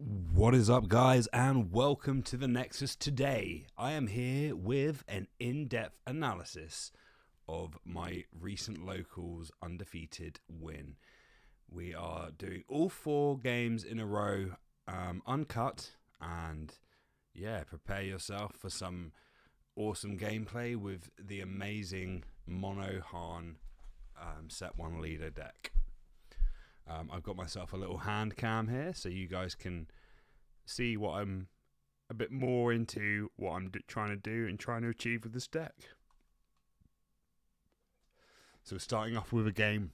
What is up, guys, and welcome to the Nexus. Today I am here with an in-depth analysis of my recent locals undefeated win. We are doing all 4 games in a row, uncut, and prepare yourself for some awesome gameplay with the amazing Mono Han set 1 leader deck. I've got myself a little hand cam here so you guys can see what I'm a bit more into, what I'm trying to do and trying to achieve with this deck. So starting off with a game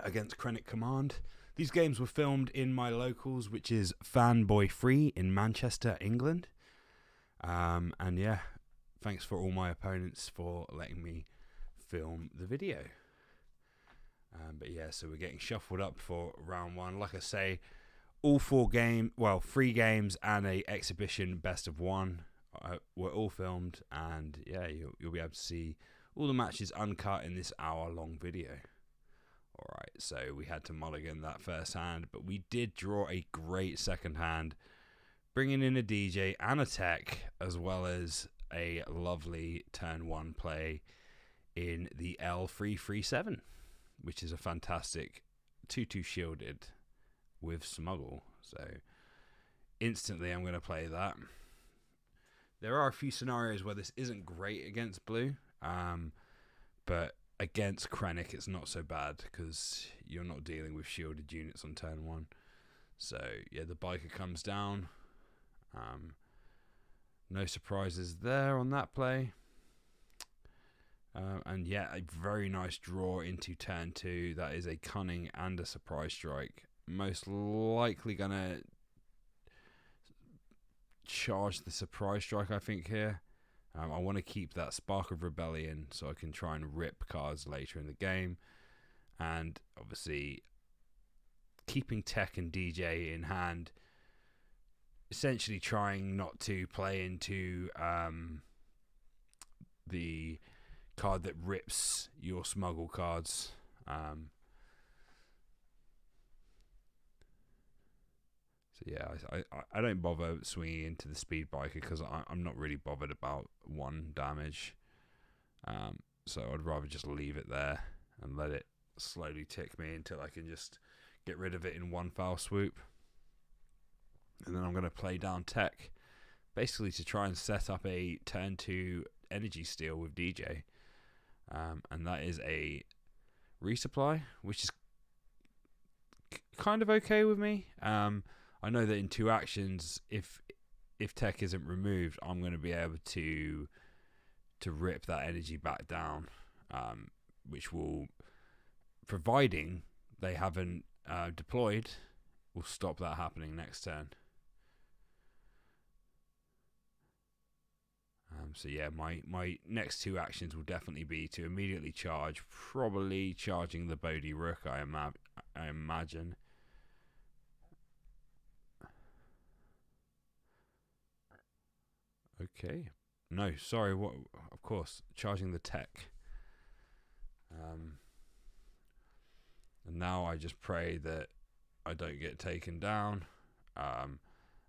against Krennic Command. These games were filmed in my locals, which is Fanboy Free in Manchester, England. And yeah, thanks for all my opponents for letting me film the video. So we're getting shuffled up for round 1. Like I say, all 3 games and a exhibition best of 1 were all filmed, and you'll be able to see all the matches uncut in this hour-long video. Alright, so we had to mulligan that first hand, but we did draw a great second hand, bringing in a DJ and a tech, as well as a lovely turn 1 play in the L337. Which is a fantastic 2/2 shielded with smuggle. So instantly I'm going to play that. There are a few scenarios where this isn't great against blue, but against Krennic it's not so bad because you're not dealing with shielded units on turn 1. So yeah, the biker comes down. No surprises there on that play. A very nice draw into turn 2. That is a cunning and a surprise strike. Most likely gonna charge the surprise strike, I think, here. I want to keep that Spark of Rebellion so I can try and rip cards later in the game. And obviously, keeping Tech and DJ in hand, essentially trying not to play into the card that rips your smuggle cards. I don't bother swinging into the speed biker because I'm not really bothered about 1 damage. So I'd rather just leave it there and let it slowly tick me until I can just get rid of it in 1 foul swoop. And then I'm going to play down tech, basically to try and set up a turn 2 energy steal with DJ. And that is a resupply, which is kind of okay with me. I know that in 2 actions, if tech isn't removed, I'm going to be able to rip that energy back down, which will, providing they haven't deployed, will stop that happening next turn. My next 2 actions will definitely be to immediately charge, probably charging the Bodhi Rook, I imagine. Okay. No, sorry, what? Of course, charging the tech. And now I just pray that I don't get taken down.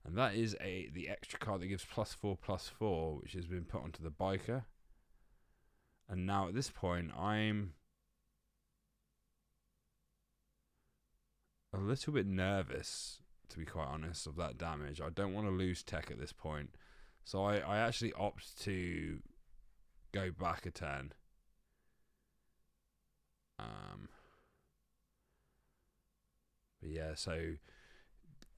And that is the extra card that gives +4/+4, which has been put onto the biker. And now at this point, I'm a little bit nervous, to be quite honest, of that damage. I don't want to lose tech at this point. So I actually opt to go back a turn. So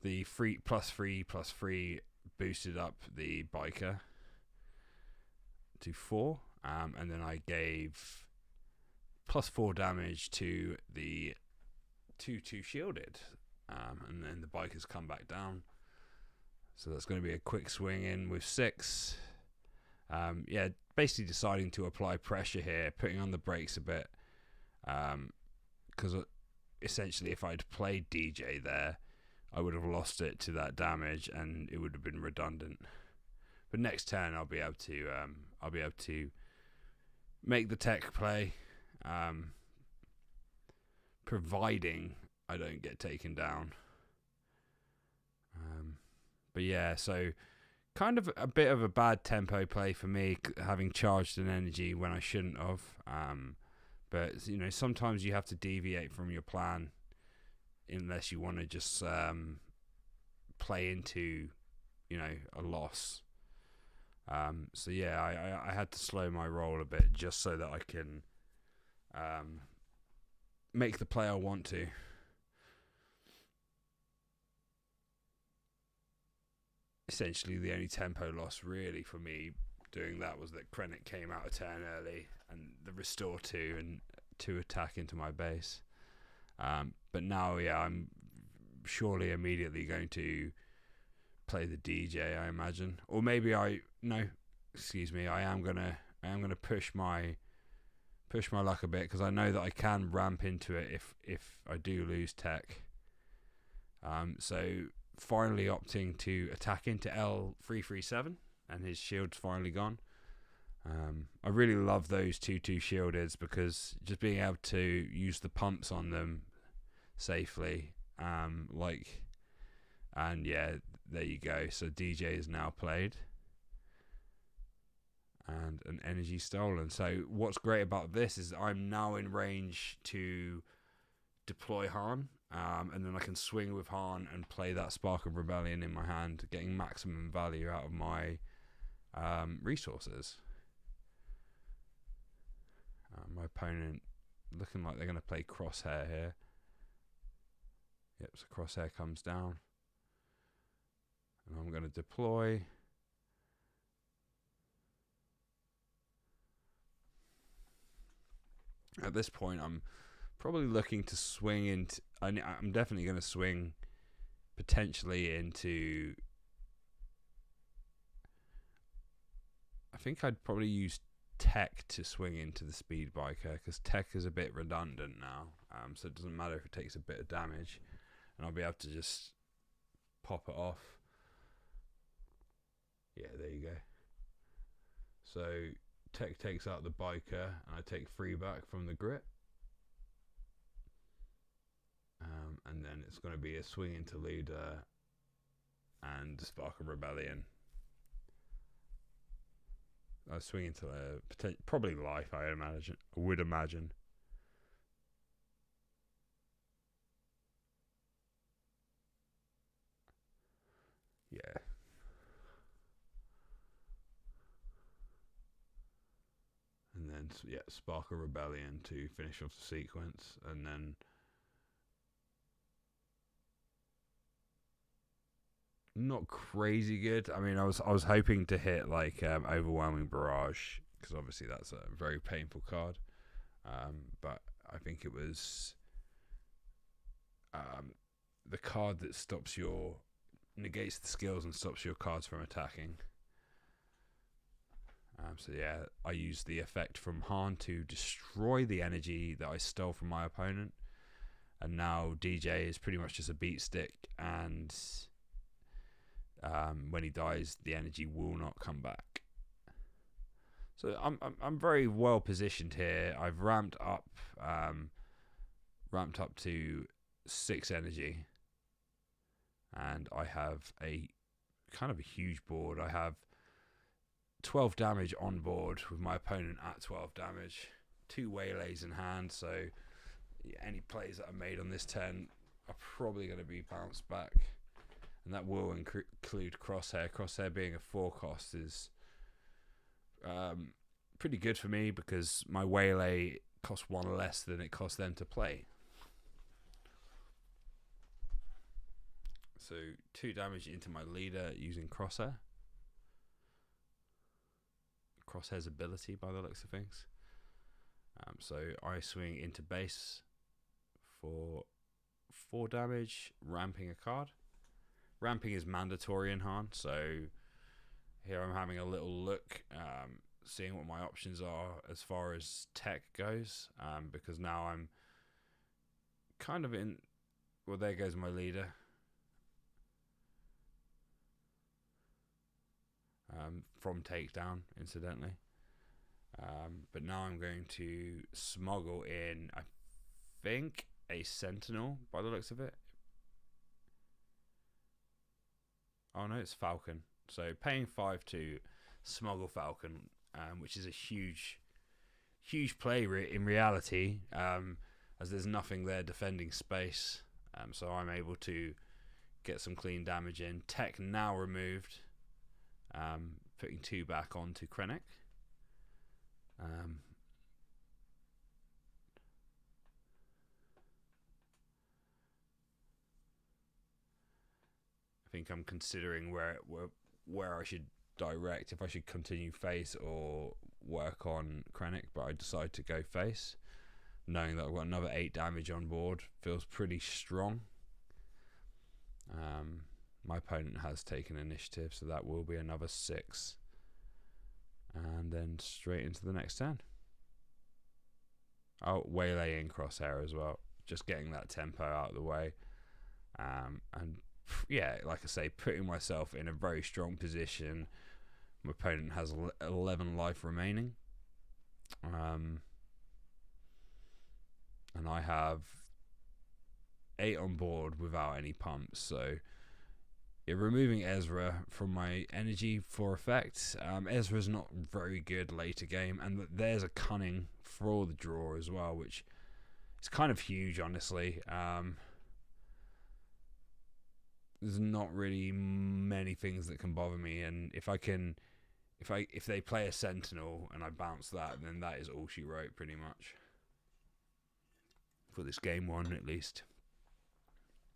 the +3/+3 boosted up the biker to 4, and then I gave +4 damage to the 2/2 shielded, and then the bikers come back down. So that's going to be a quick swing in with 6. Basically deciding to apply pressure here, putting on the brakes a bit, because essentially if I'd played DJ there, I would have lost it to that damage, and it would have been redundant. But next turn, I'll be able to make the tech play, providing I don't get taken down. But yeah, so kind of a bit of a bad tempo play for me, having charged an energy when I shouldn't have. But you know, sometimes you have to deviate from your plan unless you want to just play into, you know, a loss. So yeah, I had to slow my roll a bit just so that I can make the play I want to. Essentially, the only tempo loss really for me doing that was that Krennic came out of turn early and the restore 2 and 2 attack into my base. But now, yeah, I'm surely immediately going to play the DJ, I imagine, or maybe I am gonna push my luck a bit, because I know that I can ramp into it if I do lose tech. So finally opting to attack into L337, and his shield's finally gone. I really love those 2/2 shieldeds, because just being able to use the pumps on them safely, and yeah, there you go. So DJ is now played, and an energy stolen. So what's great about this is I'm now in range to deploy Han, and then I can swing with Han and play that Spark of Rebellion in my hand, getting maximum value out of my resources. My opponent looking like they're going to play Crosshair here. Yep, so Crosshair comes down, and I'm going to deploy. At this point, I'm probably looking to swing into... I'm definitely going to swing potentially into... I think I'd probably use Tech to swing into the Speed Biker, because Tech is a bit redundant now, so it doesn't matter if it takes a bit of damage, and I'll be able to just pop it off. Yeah, there you go. So Tech takes out the Biker, and I take 3 back from the Grit. And then it's going to be a swing into Leader and Spark of Rebellion. I swing into probably Life, I would imagine. Yeah. And then, yeah, Spark of Rebellion to finish off the sequence, and then not crazy good. I mean, I was hoping to hit like Overwhelming Barrage, because obviously that's a very painful card. But I think it was the card that negates the skills and stops your cards from attacking. So yeah, I used the effect from Han to destroy the energy that I stole from my opponent, and now DJ is pretty much just a beat stick, and when he dies, the energy will not come back. So I'm very well positioned here. I've ramped up to 6 energy, and I have a kind of a huge board. I have 12 damage on board with my opponent at 12 damage, 2 waylays in hand, so yeah, any plays that are made on this turn are probably going to be bounced back, and that will include Crosshair. Crosshair being a 4 cost is pretty good for me, because my waylay costs 1 less than it costs them to play. So 2 damage into my Leader using Crosshair. Crosshair's ability by the looks of things. So I swing into base for 4 damage, ramping a card. Ramping is mandatory in Han, so here I'm having a little look, seeing what my options are as far as tech goes, because now I'm kind of in... Well, there goes my Leader. From takedown, incidentally. But now I'm going to smuggle in, I think, a Sentinel by the looks of it. Oh no, it's Falcon. So paying 5 to smuggle Falcon, which is a huge play in reality, as there's nothing there defending space. So I'm able to get some clean damage in. Tech now removed, putting 2 back onto Krennic. I think I'm considering where I should direct, if I should continue face or work on Krennic, but I decide to go face, knowing that I've got another 8 damage on board. Feels pretty strong. My opponent has taken initiative, so that will be another 6, and then straight into the next turn. Oh, waylay in crosshair as well, just getting that tempo out of the way, and yeah, like I say, putting myself in a very strong position. My opponent has 11 life remaining, and I have 8 on board without any pumps. So you're removing Ezra from my energy for effect. Ezra's not very good later game, and there's a Cunning for the draw as well, which is kind of huge, honestly. There's not really many things that can bother me, and if they play a Sentinel and I bounce that, then that is all she wrote pretty much for this game 1 at least.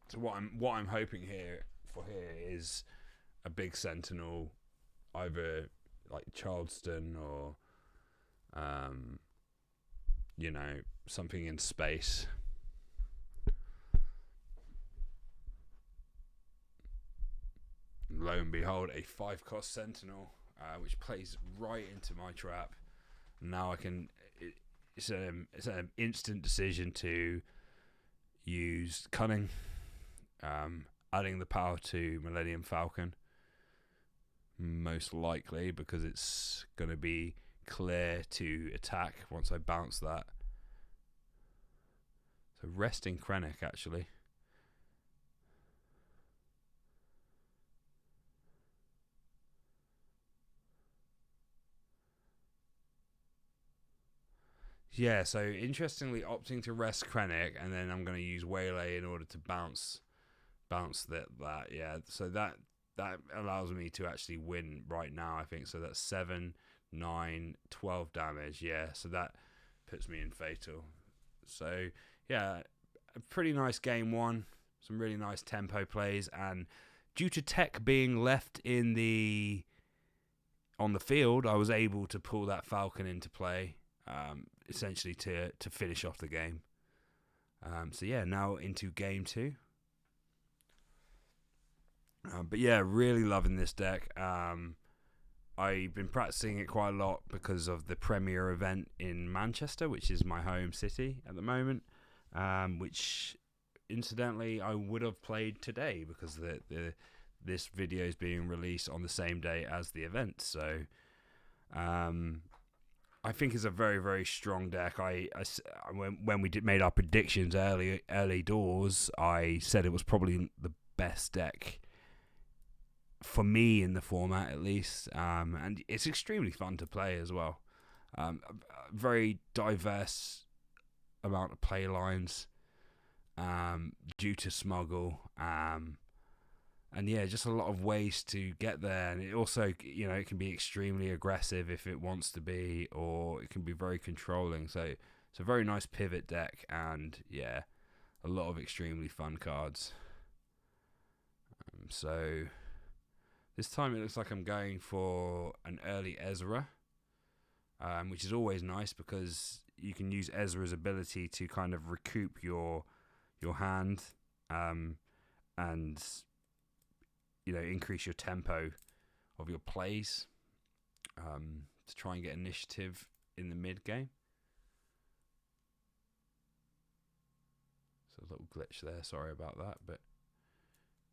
So what I'm hoping here is a big Sentinel, either like Charleston or something in space. Lo and behold, a 5-cost Sentinel, which plays right into my trap. Now I can. It's an instant decision to use Cunning, adding the power to Millennium Falcon, most likely because it's going to be clear to attack once I bounce that. So resting Krennic actually. Yeah, so interestingly, opting to rest Krennic, and then I'm going to use Waylay in order to bounce that. Yeah, so that allows me to actually win right now, I think. So that's 7, 9, 12 damage. Yeah, so that puts me in fatal. So yeah, a pretty nice game 1. Some really nice tempo plays, and due to Tech being left on the field, I was able to pull that Falcon into play. Essentially to finish off the game. So yeah, now into game 2. But yeah, really loving this deck. I've been practicing it quite a lot because of the Premier event in Manchester, which is my home city at the moment. Which, incidentally, I would have played today because this video is being released on the same day as the event. So, I think it's a very, very strong deck. When we made our predictions early doors, I said it was probably the best deck for me in the format, at least. And it's extremely fun to play as well. A very diverse amount of play lines due to smuggle. And yeah, just a lot of ways to get there. And it also, it can be extremely aggressive if it wants to be, or it can be very controlling. So it's a very nice pivot deck, and yeah, a lot of extremely fun cards. So this time it looks like I'm going for an early Ezra, which is always nice because you can use Ezra's ability to kind of recoup your hand, and increase your tempo of your plays, to try and get initiative in the mid game. So a little glitch there, sorry about that, but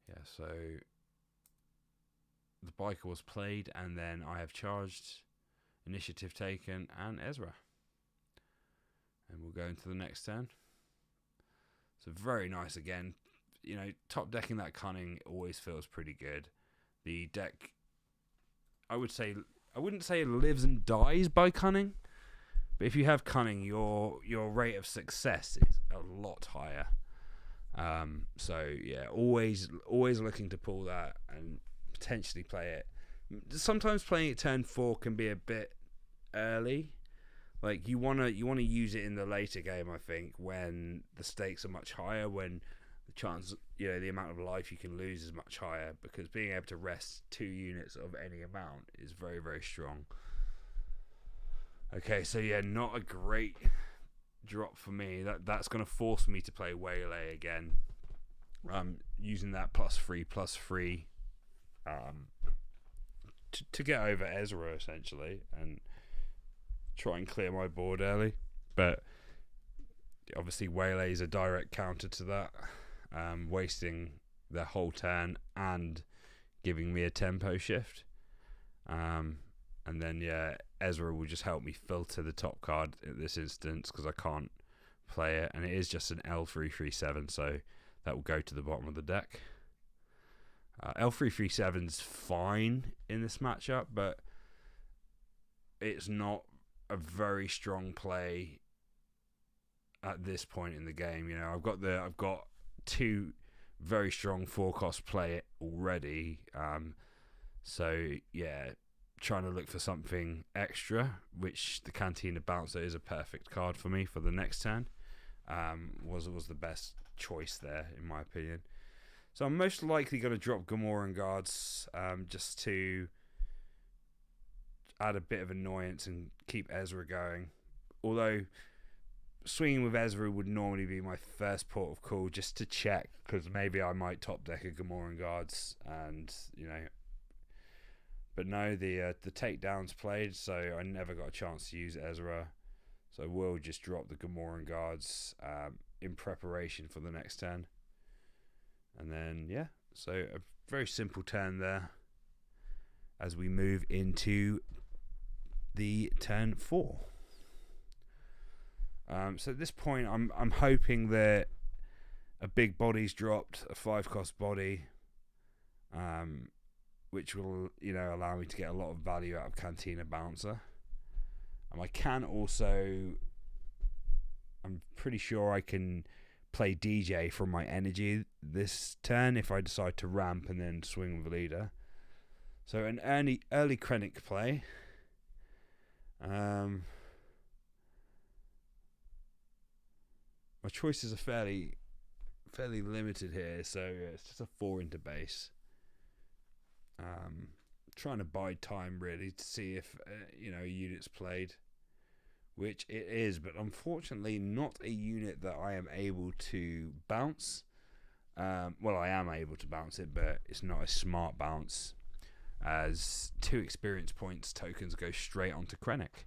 yeah, so the biker was played, and then I have charged, initiative taken, and Ezra. And we'll go into the next turn. So very nice again. Top decking that Cunning always feels pretty good. The deck, I wouldn't say it lives and dies by Cunning, but if you have Cunning, your rate of success is a lot higher. So yeah, always looking to pull that and potentially play it. Sometimes playing it turn 4 can be a bit early. Like you wanna use it in the later game, I think, when the stakes are much higher, when the chance, the amount of life you can lose is much higher, because being able to rest 2 units of any amount is very, very strong. Okay, so yeah, not a great drop for me. That's going to force me to play Waylay again. Using that +3/+3 to get over Ezra essentially and try and clear my board early. But obviously Waylay is a direct counter to that, wasting their whole turn and giving me a tempo shift. And then Ezra will just help me filter the top card in this instance, because I can't play it, and it is just an L337, so that will go to the bottom of the deck. L337's fine in this matchup, but it's not a very strong play at this point in the game. I've got 2 very strong 4-cost play already. So yeah, trying to look for something extra, which the Cantina Bouncer is a perfect card for me for the next turn. Was the best choice there, in my opinion. So I'm most likely going to drop Gamoran Guards, just to add a bit of annoyance and keep Ezra going. Although swinging with Ezra would normally be my first port of call, just to check, because maybe I might top deck a Gamoran Guards, and But no, the takedown's played, so I never got a chance to use Ezra. So I will just drop the Gamoran Guards in preparation for the next turn. And then, yeah, so a very simple turn there as we move into the turn 4. So at this point, I'm hoping that a big body's dropped, a 5-cost body, which will allow me to get a lot of value out of Cantina Bouncer. I can also, I'm pretty sure I can play DJ from my energy this turn if I decide to ramp and then swing with leader. So an early Krennic play. My choices are fairly limited here, so it's just a 4 into base. Trying to buy time really to see if a unit's played, which it is, but unfortunately not a unit that I am able to bounce. Well, I am able to bounce it, but it's not a smart bounce, as 2 experience points tokens go straight onto Krennic,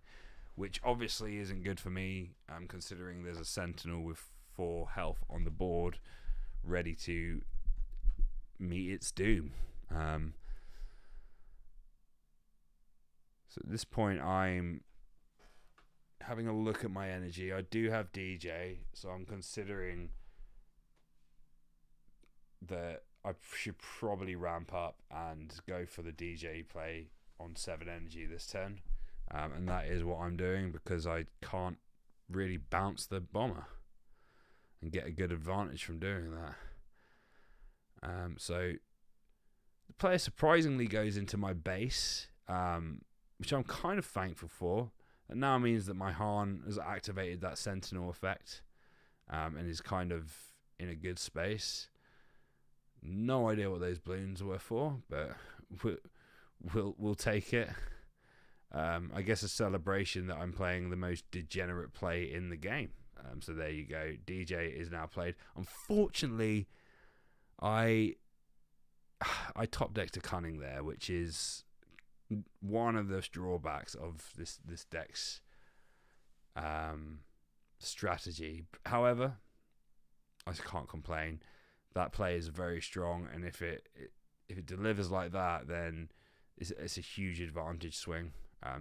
which obviously isn't good for me, considering there's a Sentinel with 4 health on the board ready to meet its doom. So at this point, I'm having a look at my energy. I do have DJ, so I'm considering that I should probably ramp up and go for the DJ play on 7 energy this turn. And that is what I'm doing, because I can't really bounce the bomber and get a good advantage from doing that. So the player surprisingly goes into my base, which I'm kind of thankful for. It now means that my Han has activated that Sentinel effect, and is kind of in a good space. No idea what those balloons were for, but we'll take it. I guess a celebration that I'm playing the most degenerate play in the game. So there you go. DJ is now played. Unfortunately, I top decked a Cunning there, which is one of the drawbacks of this deck's strategy. However, I can't complain. That play is very strong, and if it delivers like that, then it's a huge advantage swing.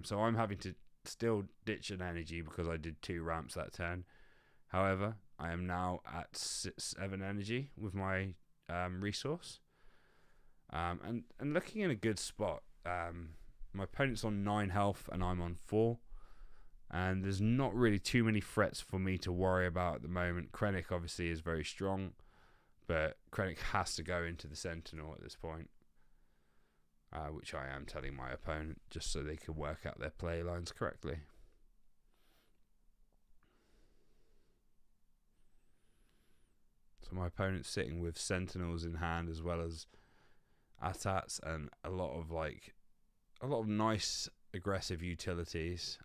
So I'm having to still ditch an energy because I did 2 ramps that turn. However, I am now at 7 energy with my resource. And looking in a good spot. My opponent's on 9 health and I'm on 4. And there's not really too many threats for me to worry about at the moment. Krennic obviously is very strong, but Krennic has to go into the Sentinel at this point, which I am telling my opponent just so they can work out their play lines correctly. So my opponent's sitting with Sentinels in hand as well as Atats and a lot of nice aggressive utilities.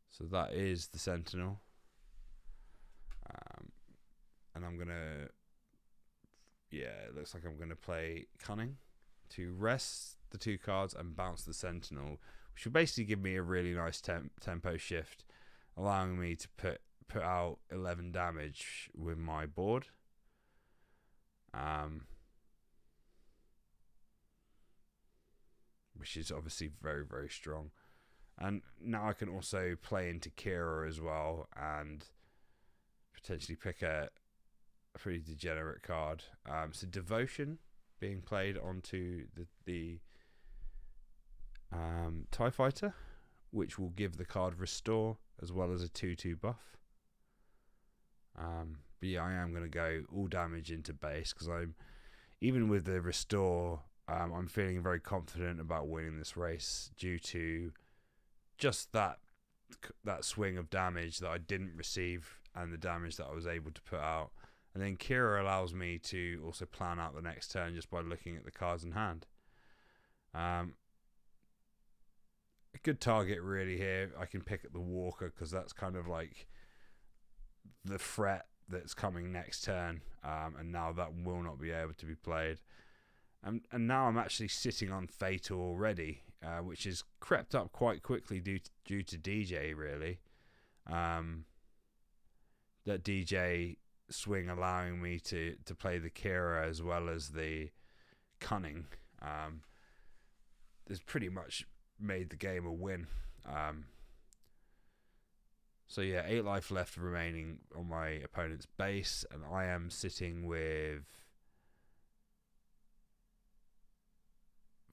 So that is the Sentinel. And I'm going to... Yeah, it looks like I'm going to play Cunning to rest the 2 cards and bounce the Sentinel, which will basically give me a really nice tempo shift, allowing me to put out 11 damage with my board. Which is obviously very, very strong. And now I can also play into Kira as well and potentially pick a pretty degenerate card. So Devotion being played onto the TIE Fighter, which will give the card Restore as well as a 2/2 buff. But yeah, I am going to go all damage into base because even with the Restore, I'm feeling very confident about winning this race due to just that swing of damage that I didn't receive and the damage that I was able to put out. And then Kira allows me to also plan out the next turn just by looking at the cards in hand. A good target really here. I can pick up the Walker because that's kind of like the threat that's coming next turn. And now that will not be able to be played. And now I'm actually sitting on Fatal already, which has crept up quite quickly due to DJ, really. That DJ swing allowing me to play the Kira as well as the Cunning has pretty much made the game a win. So yeah, 8 life left remaining on my opponent's base, and I am sitting with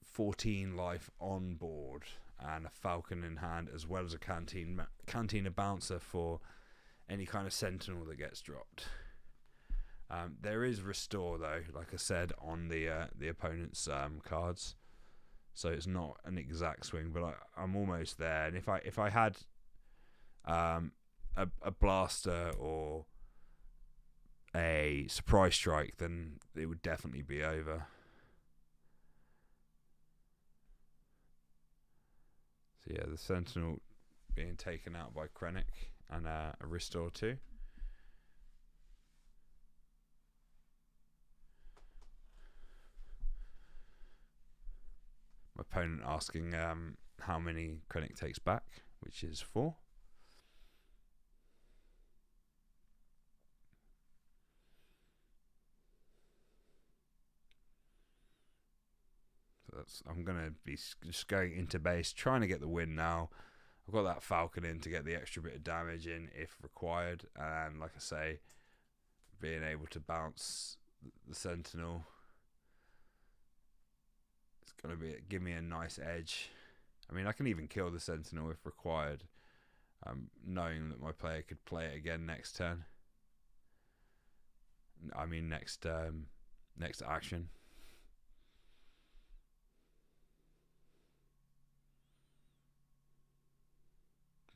14 life on board and a Falcon in hand, as well as a Cantina Bouncer for any kind of Sentinel that gets dropped. There is Restore though, like I said, on the opponent's cards, so it's not an exact swing, but I'm almost there. And if I had a Blaster or a Surprise Strike, then it would definitely be over. So yeah, the Sentinel being taken out by Krennic and a Restore 2. My opponent asking how many Krennic takes back, which is 4. I'm going to be just going into base, trying to get the win now. I've got that Falcon in to get the extra bit of damage in if required. And like I say, being able to bounce the Sentinel, it's going to give me a nice edge. I mean, I can even kill the Sentinel if required, knowing that my player could play it again next turn. I mean, next action.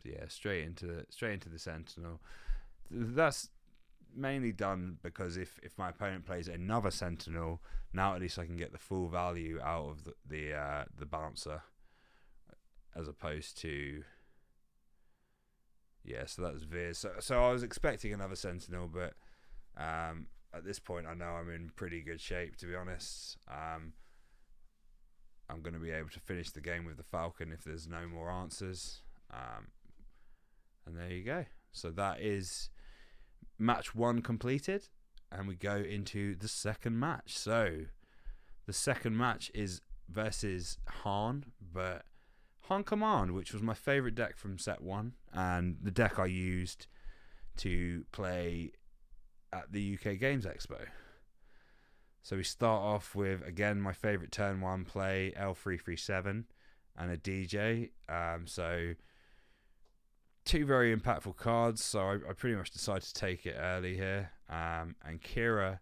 Yeah, straight into the Sentinel. That's mainly done because if my opponent plays another Sentinel, now at least I can get the full value out of the bouncer, as opposed to so that's Veer. So I was expecting another Sentinel, but at this point I know I'm in pretty good shape, to be honest. I'm going to be able to finish the game with the Falcon if there's no more answers. And there you go. So that is match 1 completed, and we go into the second match. So the second match is versus Han, but Han Command, which was my favourite deck from set 1, and the deck I used to play at the UK Games Expo. So we start off with, again, my favourite turn 1 play, L337 and a DJ. So 2 very impactful cards, so I pretty much decided to take it early here. And Kira,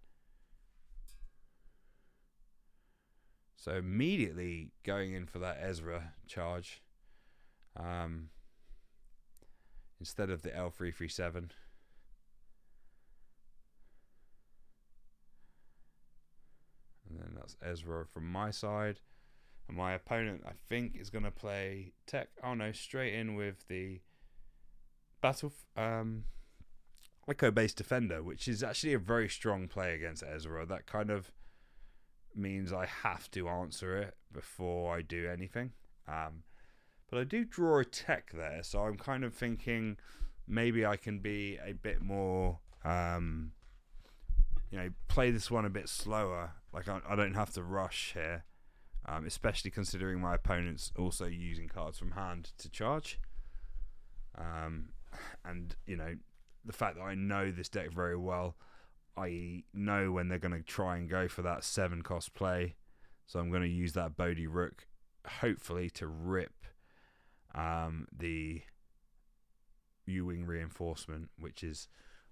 so immediately going in for that Ezra charge instead of the L337. And then that's Ezra from my side. And my opponent, I think, is going to play tech. Oh no, straight in with the battle Echo-based defender, which is actually a very strong play against Ezra. That kind of means I have to answer it before I do anything. But I do draw a tech there, so I'm kind of thinking maybe I can be a bit more, play this one a bit slower. Like I don't have to rush here, especially considering my opponent's also using cards from hand to charge. And the fact that I know this deck very well, I know when they're going to try and go for that 7 cost play, so I'm going to use that Bodhi Rook, hopefully to rip the U-Wing reinforcement, which is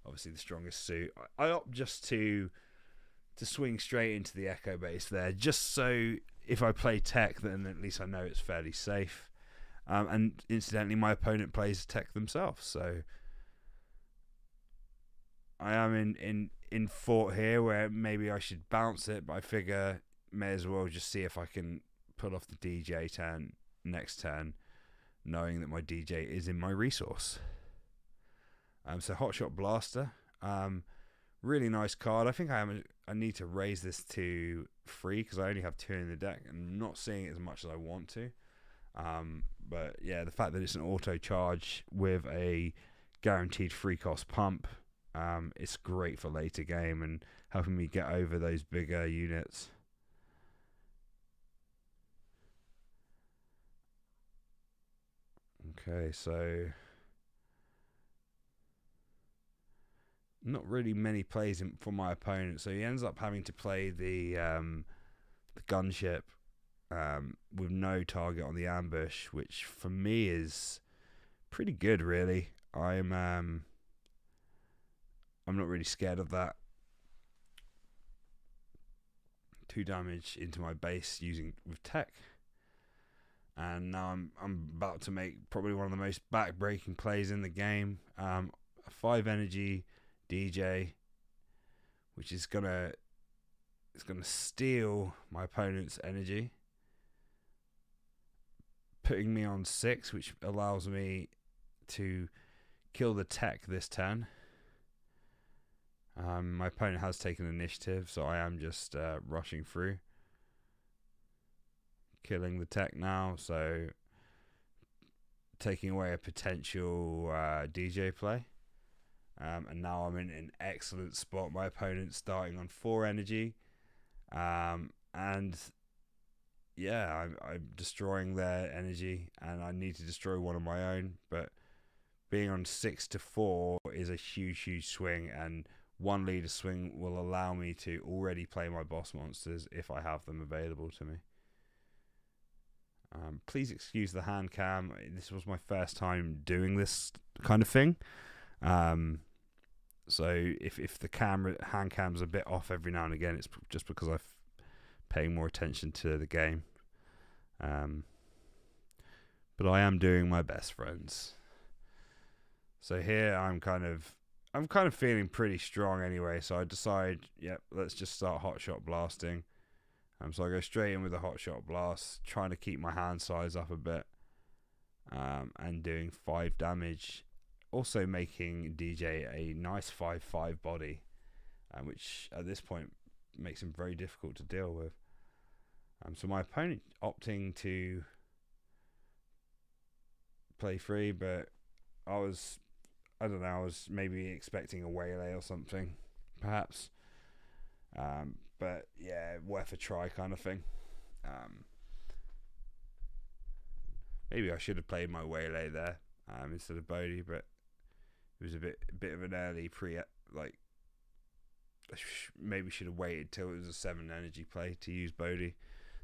obviously the strongest suit. I opt just to swing straight into the Echo base there, just so if I play tech, then at least I know it's fairly safe. And incidentally, my opponent plays tech themselves, so I am in fort here where maybe I should bounce it, but I figure may as well just see if I can pull off the DJ turn next turn, knowing that my DJ is in my resource. So Hotshot Blaster, really nice card. I think I need to raise this to 3 because I only have 2 in the deck and I'm not seeing it as much as I want to. But yeah, the fact that it's an auto charge with a guaranteed 3 cost pump, it's great for later game and helping me get over those bigger units. Okay, so not really many plays for my opponent, so he ends up having to play the gunship with no target on the ambush, which for me is pretty good, really. I'm not really scared of that. 2 damage into my base with tech. And now I'm about to make probably one of the most back-breaking plays in the game. A 5 energy DJ, which is gonna steal my opponent's energy, putting me on 6, which allows me to kill the tech this turn. My opponent has taken initiative, so I am just rushing through, killing the tech now, so taking away a potential DJ play. And now I'm in an excellent spot. My opponent's starting on 4 energy, and yeah, I'm destroying their energy, and I need to destroy one of my own. But being on 6 to 4 is a huge swing, and 1 leader swing will allow me to already play my boss monsters if I have them available to me. Please excuse the hand cam. This was my first time doing this kind of thing. So if the hand cam's a bit off every now and again, it's just because I'm paying more attention to the game. But I am doing my best, friends. So here I'm kind of feeling pretty strong anyway. So I decide, let's just start hotshot blasting. So I go straight in with a hotshot blast, trying to keep my hand size up a bit, and doing 5 damage. Also making DJ a nice 5/5 body, which at this point makes him very difficult to deal with. So my opponent opting to play 3, but I was maybe expecting a waylay or something, perhaps. But yeah, worth a try kind of thing. Maybe I should have played my waylay there instead of Bodhi, but it was a bit of an early maybe should have waited till it was a 7 energy play to use Bodhi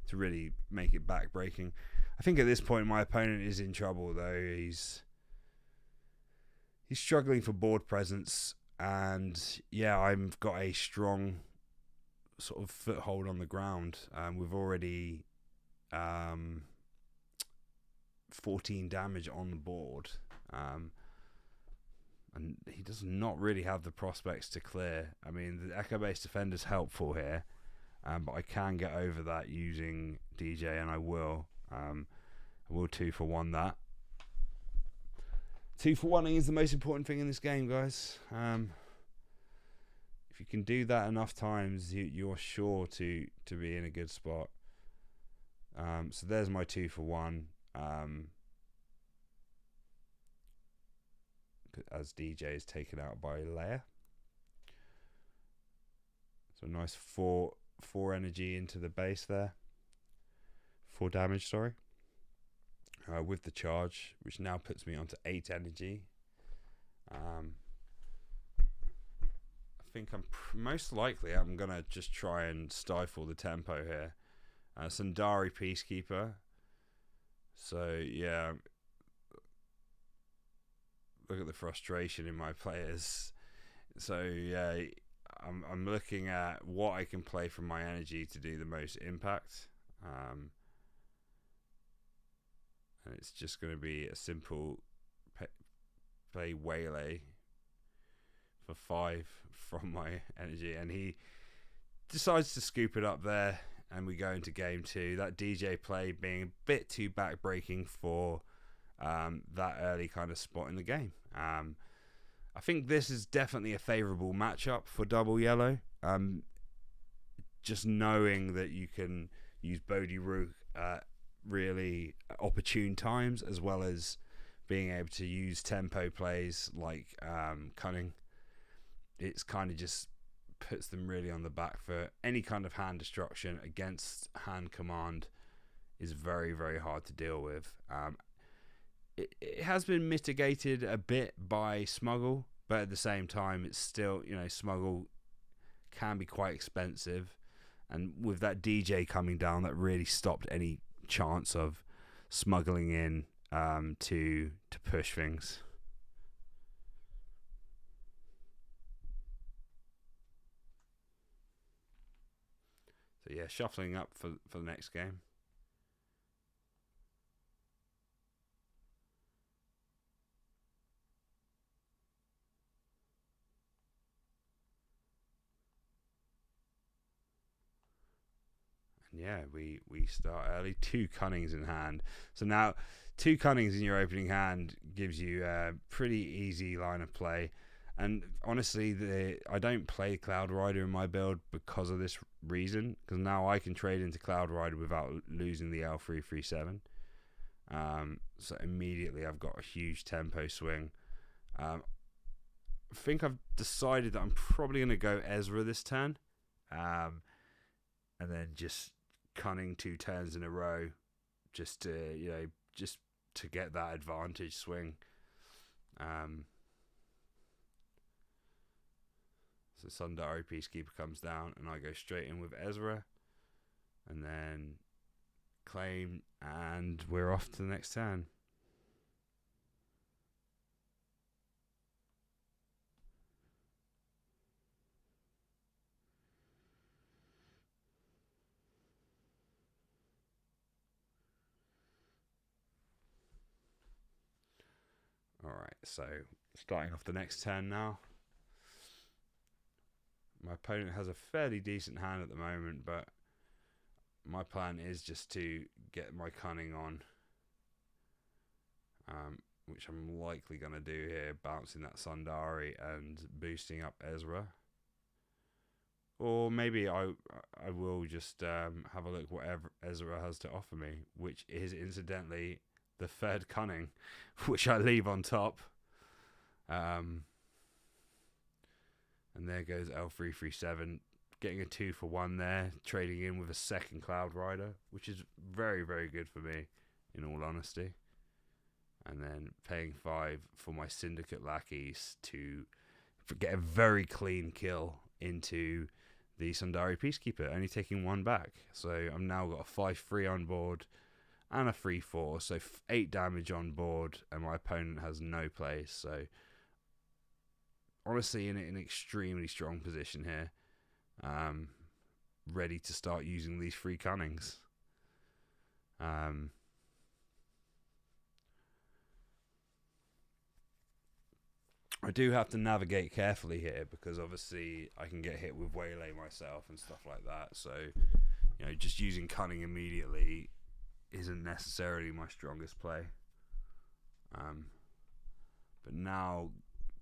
to really make it back breaking. I think at this point my opponent is in trouble though. He's struggling for board presence, and yeah, I've got a strong sort of foothold on the ground. We've already 14 damage on the board, and he does not really have the prospects to clear. I mean, the echo-based defender's helpful here, but I can get over that using DJ, and I will. I will 2-for-1 that. 2-for-1 is the most important thing in this game, guys. If you can do that enough times, you're sure to be in a good spot. So there's my 2-for-1. As DJ is taken out by Leia. So nice 4 energy into the base there. 4 damage, sorry. With the charge, which now puts me onto 8 energy. I think most likely I'm gonna just try and stifle the tempo here. Sundari Peacekeeper. So yeah, look at the frustration in my players. So yeah, I'm looking at what I can play from my energy to do the most impact. And it's just going to be a simple play waylay for 5 from my energy, and he decides to scoop it up there, and we go into game 2. That DJ play being a bit too back-breaking for that early kind of spot in the game. I think this is definitely a favourable matchup for double yellow. Just knowing that you can use Bodhi Rook at really opportune times, as well as being able to use tempo plays like Cunning, it's kind of just puts them really on the back foot. Any kind of hand destruction against hand command is very, very hard to deal with. It has been mitigated a bit by Smuggle, but at the same time, it's still, Smuggle can be quite expensive. And with that DJ coming down, that really stopped any chance of smuggling in to push things. So yeah, shuffling up for the next game. Yeah, we start early. 2 Cunnings in hand. So now 2 Cunnings in your opening hand gives you a pretty easy line of play. And honestly, I don't play Cloud Rider in my build because of this reason. Because now I can trade into Cloud Rider without losing the L337. So immediately I've got a huge tempo swing. I think I've decided that I'm probably going to go Ezra this turn. And then just Cunning 2 turns in a row, just to get that advantage swing. So Sundari Peacekeeper comes down, and I go straight in with Ezra, and then claim, and we're off to the next turn. Alright, so starting off the next turn now. My opponent has a fairly decent hand at the moment, but my plan is just to get my Cunning on, which I'm likely going to do here, bouncing that Sundari and boosting up Ezra. Or maybe I will just have a look whatever Ezra has to offer me, which is incidentally the 3rd Cunning, which I leave on top. And there goes L337, getting a 2-for-1 there, trading in with a 2nd Cloud Rider, which is very, very good for me, in all honesty. And then paying 5 for my Syndicate lackeys to get a very clean kill into the Sundari Peacekeeper, only taking 1 back. So I've now got a 5/3 on board and a 3/4, so 8 damage on board, and my opponent has no place. So honestly, in an extremely strong position here, ready to start using these 3 Cunnings. I do have to navigate carefully here because obviously I can get hit with Waylay myself and stuff like that. So, just using Cunning immediately isn't necessarily my strongest play. But now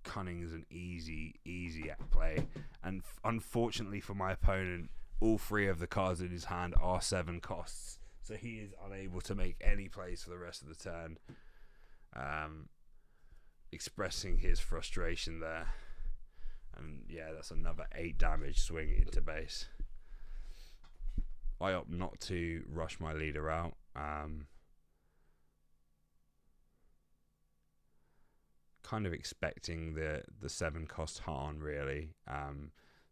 Cunning is an easy play. And unfortunately for my opponent, all 3 of the cards in his hand are 7 costs. So he is unable to make any plays for the rest of the turn. Expressing his frustration there, and yeah, that's another 8 damage swing into base. I opt not to rush my leader out. Kind of expecting the 7 cost Han really.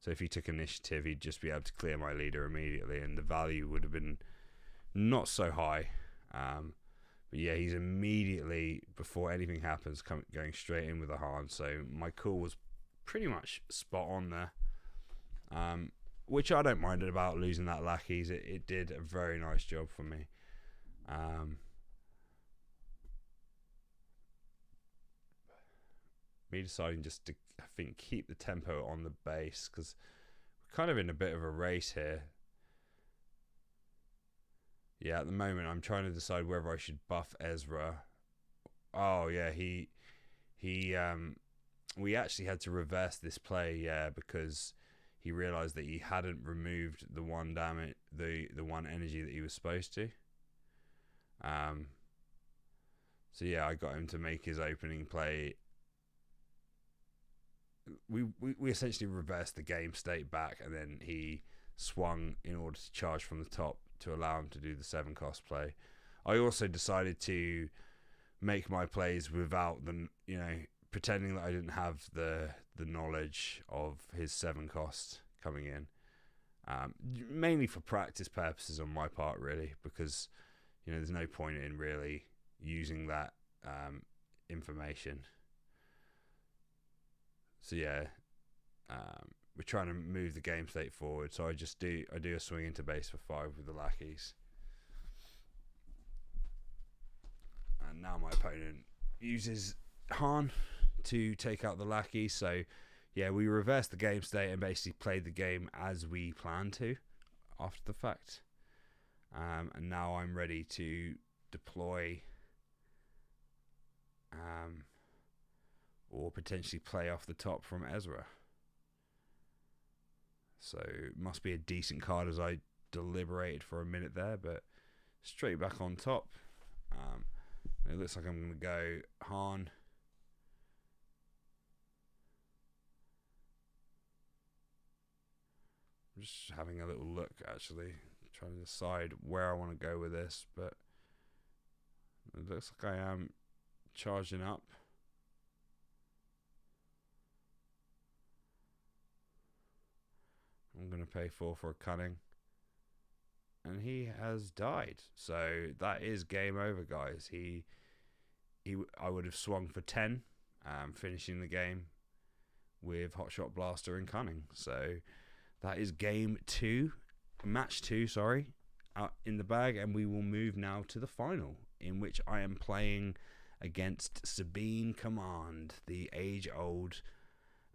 So if he took initiative, he'd just be able to clear my leader immediately, and the value would have been not so high. But yeah, he's immediately, before anything happens, going straight in with a Han. So my call was pretty much spot on there. Which I don't mind about losing that lackeys. It did a very nice job for me. Me deciding just to, I think, keep the tempo on the base, because we're kind of in a bit of a race here. Yeah, at the moment I'm trying to decide whether I should buff Ezra. Oh yeah, we actually had to reverse this play, yeah, because he realized that he hadn't removed the 1 damage, the 1 energy that he was supposed to. So yeah, I got him to make his opening play. We essentially reversed the game state back, and then he swung in order to charge from the top to allow him to do the 7 cost play. I also decided to make my plays without them, pretending that I didn't have the knowledge of his 7 cost coming in. Mainly for practice purposes on my part, really, because there's no point in really using that information. So yeah, we're trying to move the game state forward, so I do a swing into base for 5 with the lackeys. And now my opponent uses Han to take out the lackeys. So yeah, we reversed the game state and basically played the game as we planned to after the fact. And now I'm ready to deploy or potentially play off the top from Ezra. So it must be a decent card, as I deliberated for a minute there, but straight back on top. It looks like I'm going to go Han. I'm just having a little look, actually, trying to decide where I want to go with this, but it looks like I am charging up. I'm going to pay 4 for a Cunning. And he has died. So that is game over, guys. I would have swung for 10, finishing the game with Hotshot Blaster and Cunning. So that is match 2, out in the bag. And we will move now to the final, in which I am playing against Sabine Command, the age-old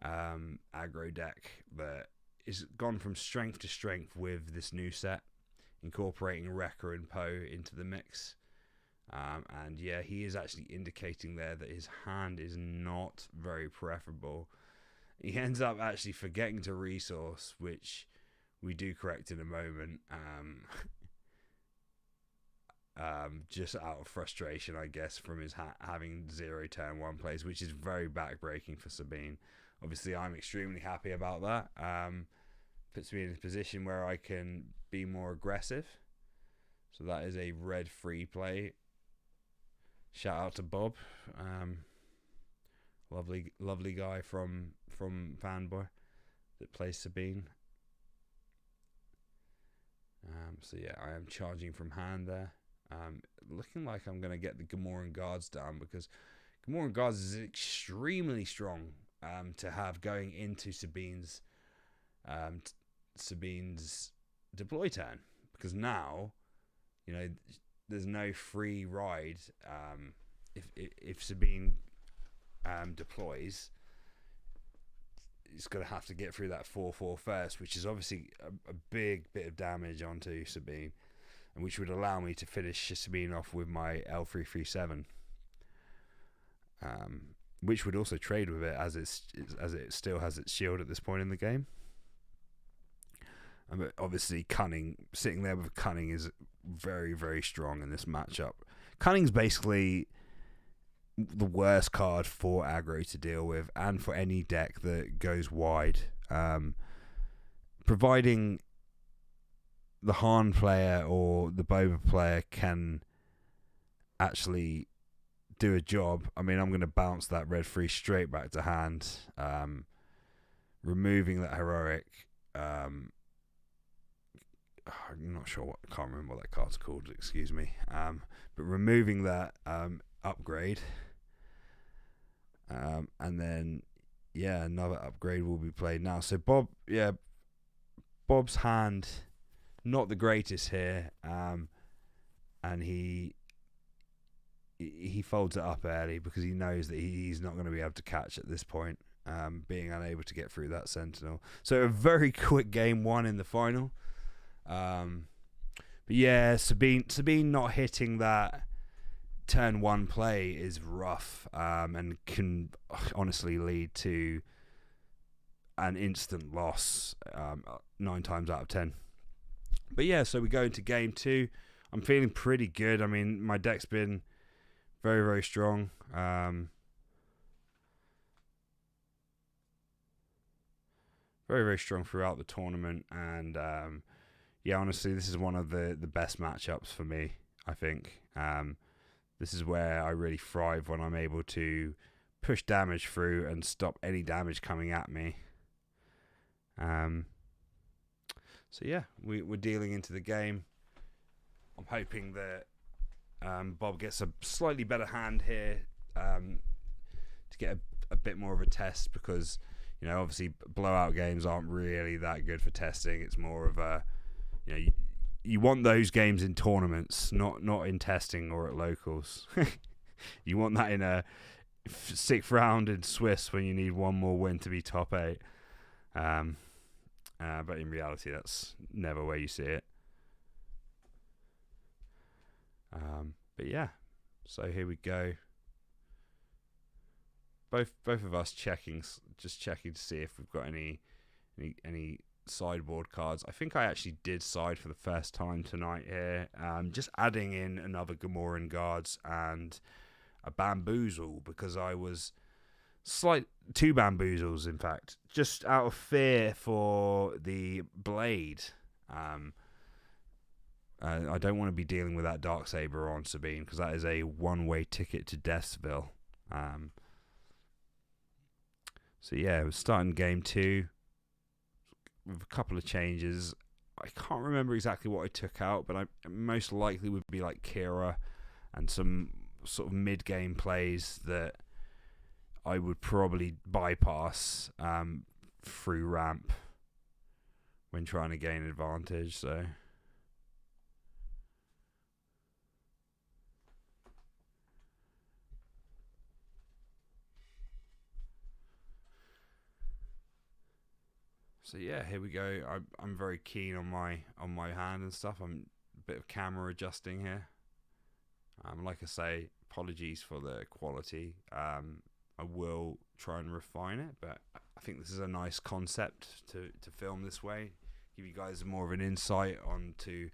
aggro deck that is gone from strength to strength with this new set, incorporating Wrecker and Poe into the mix. And yeah, he is actually indicating there that his hand is not very preferable. He ends up actually forgetting to resource, which we do correct in a moment. Just out of frustration, I guess, from his having 0 turn 1 plays, which is very backbreaking for Sabine. Obviously, I'm extremely happy about that. Puts me in a position where I can be more aggressive. So that is a red free play. Shout out to Bob, lovely guy from Fanboy that plays Sabine. So yeah, I am charging from hand there. Looking like I'm going to get the Gamoran Guards down, because Gamoran Guards is extremely strong to have going into Sabine's deploy turn, because now, you know, there's no free ride. If Sabine deploys, it's going to have to get through that 4-4 first, which is obviously a big bit of damage onto Sabine, and which would allow me to finish Sabine off with my L337, which would also trade with it, as it still has its shield at this point in the game. And obviously, sitting there with Cunning is very, very strong in this matchup. Cunning's basically the worst card for aggro to deal with, and for any deck that goes wide. Providing the Han player or the Boba player can actually do a job. I mean, I'm going to bounce that red 3 straight back to hand, removing that heroic. I'm not sure I can't remember what that card's called, excuse me. But removing that upgrade, and then another upgrade will be played now. So Bob's hand not the greatest here, and he folds it up early because he knows that he's not going to be able to catch at this point, being unable to get through that Sentinel. So a very quick game 1 in the final. But yeah, Sabine not hitting that turn 1 play is rough, and can honestly lead to an instant loss 9 times out of 10. But yeah, so we go into game 2. I'm feeling pretty good. I mean, my deck's been very, very strong. Very, very strong throughout the tournament, and honestly, this is one of the best matchups for me, I think. This is where I really thrive, when I'm able to push damage through and stop any damage coming at me. So yeah, we're dealing into the game. I'm hoping that Bob gets a slightly better hand here, to get a bit more of a test, because, you know, obviously blowout games aren't really that good for testing. It's more of a, you know, you want those games in tournaments, not in testing or at locals. You want that in a 6th round in Swiss when you need one more win to be top 8. But in reality, that's never where you see it. But yeah, so here we go. Both of us checking to see if we've got any sideboard cards. I think I actually did side for the first time tonight here. Just adding in another Gamoran Guards and a Bamboozle, because I was two Bamboozles, in fact, just out of fear for the Blade. I don't want to be dealing with that Darksaber on Sabine, because that is a one-way ticket to Deathsville. So yeah, we're starting game 2 with a couple of changes. I can't remember exactly what I took out, but I most likely would be like Kira and some sort of mid-game plays that I would probably bypass through ramp when trying to gain advantage. So yeah, here we go. I'm very keen on my hand and stuff. I'm a bit of camera adjusting here. Like I say, apologies for the quality. I will try and refine it, but I think this is a nice concept to film this way. Give you guys more of an insight onto